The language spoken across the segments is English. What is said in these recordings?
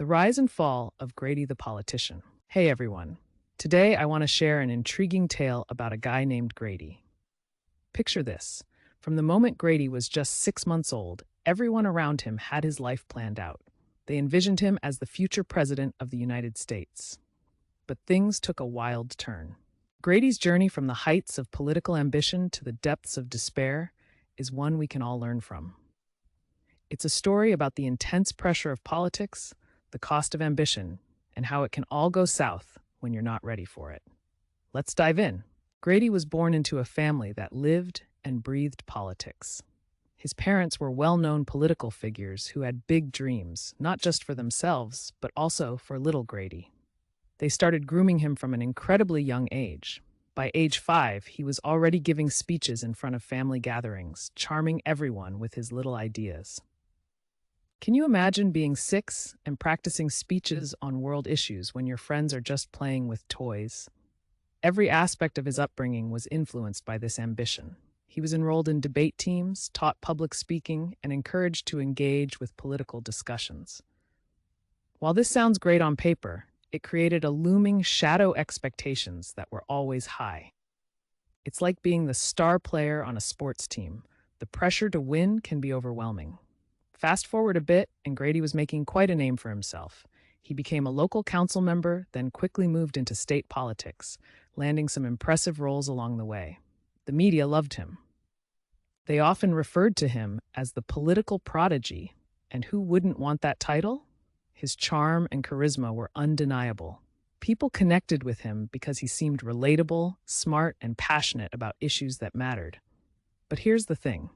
The rise and fall of Grady the politician. Hey everyone. Today I want to share an intriguing tale about a guy named Grady. Picture this. From the moment Grady was just 6 months old, everyone around him had his life planned out. They envisioned him as the future president of the United States. But things took a wild turn. Grady's journey from the heights of political ambition to the depths of despair is one we can all learn from. It's a story about the intense pressure of politics, the cost of ambition, and how it can all go south when you're not ready for it. Let's dive in. Grady was born into a family that lived and breathed politics. His parents were well-known political figures who had big dreams, not just for themselves, but also for little Grady. They started grooming him from an incredibly young age. By age 5, he was already giving speeches in front of family gatherings, charming everyone with his little ideas. Can you imagine being 6 and practicing speeches on world issues when your friends are just playing with toys? Every aspect of his upbringing was influenced by this ambition. He was enrolled in debate teams, taught public speaking, and encouraged to engage with political discussions. While this sounds great on paper, it created a looming shadow expectations that were always high. It's like being the star player on a sports team. The pressure to win can be overwhelming. Fast forward a bit, and Grady was making quite a name for himself. He became a local council member, then quickly moved into state politics, landing some impressive roles along the way. The media loved him. They often referred to him as the political prodigy, and who wouldn't want that title? His charm and charisma were undeniable. People connected with him because he seemed relatable, smart, and passionate about issues that mattered. But here's the thing.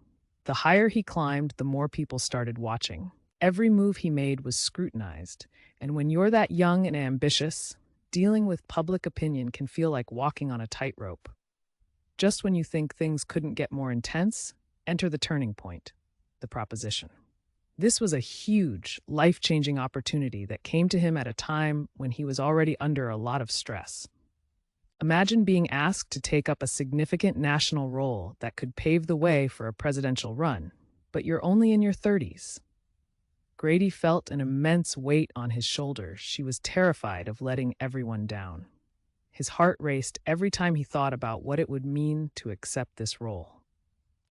The higher he climbed, the more people started watching. Every move he made was scrutinized, and when you're that young and ambitious, dealing with public opinion can feel like walking on a tightrope. Just when you think things couldn't get more intense, enter the turning point, the proposition. This was a huge, life-changing opportunity that came to him at a time when he was already under a lot of stress. Imagine being asked to take up a significant national role that could pave the way for a presidential run, but you're only in your 30s. Grady felt an immense weight on his shoulders. She was terrified of letting everyone down. His heart raced every time he thought about what it would mean to accept this role.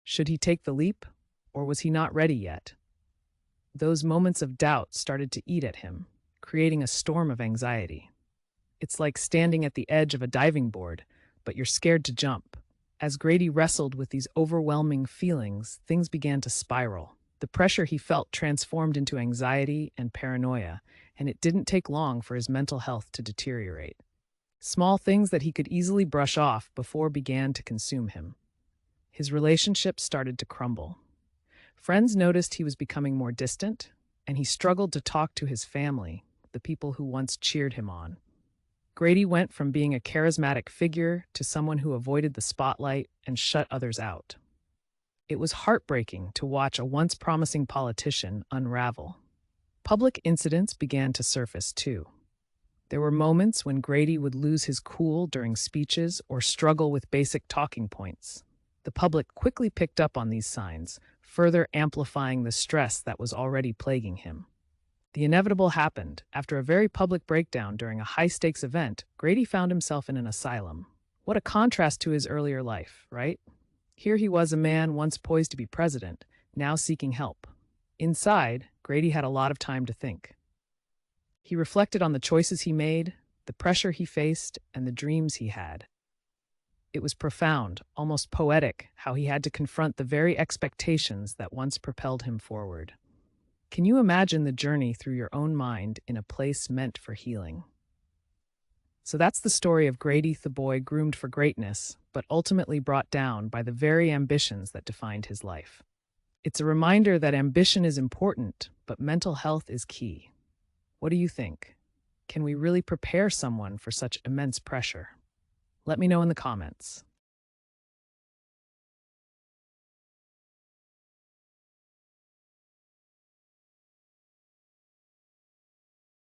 Should he take the leap, or was he not ready yet? Those moments of doubt started to eat at him, creating a storm of anxiety. It's like standing at the edge of a diving board, but you're scared to jump. As Grady wrestled with these overwhelming feelings, things began to spiral. The pressure he felt transformed into anxiety and paranoia, and it didn't take long for his mental health to deteriorate. Small things that he could easily brush off before began to consume him. His relationships started to crumble. Friends noticed he was becoming more distant, and he struggled to talk to his family, the people who once cheered him on. Grady went from being a charismatic figure to someone who avoided the spotlight and shut others out. It was heartbreaking to watch a once promising politician unravel. Public incidents began to surface too. There were moments when Grady would lose his cool during speeches or struggle with basic talking points. The public quickly picked up on these signs, further amplifying the stress that was already plaguing him. The inevitable happened. After a very public breakdown during a high-stakes event, Grady found himself in an asylum. What a contrast to his earlier life, right? Here he was, a man once poised to be president, now seeking help. Inside, Grady had a lot of time to think. He reflected on the choices he made, the pressure he faced, and the dreams he had. It was profound, almost poetic, how he had to confront the very expectations that once propelled him forward. Can you imagine the journey through your own mind in a place meant for healing? So that's the story of Grady, the boy groomed for greatness, but ultimately brought down by the very ambitions that defined his life. It's a reminder that ambition is important, but mental health is key. What do you think? Can we really prepare someone for such immense pressure? Let me know in the comments.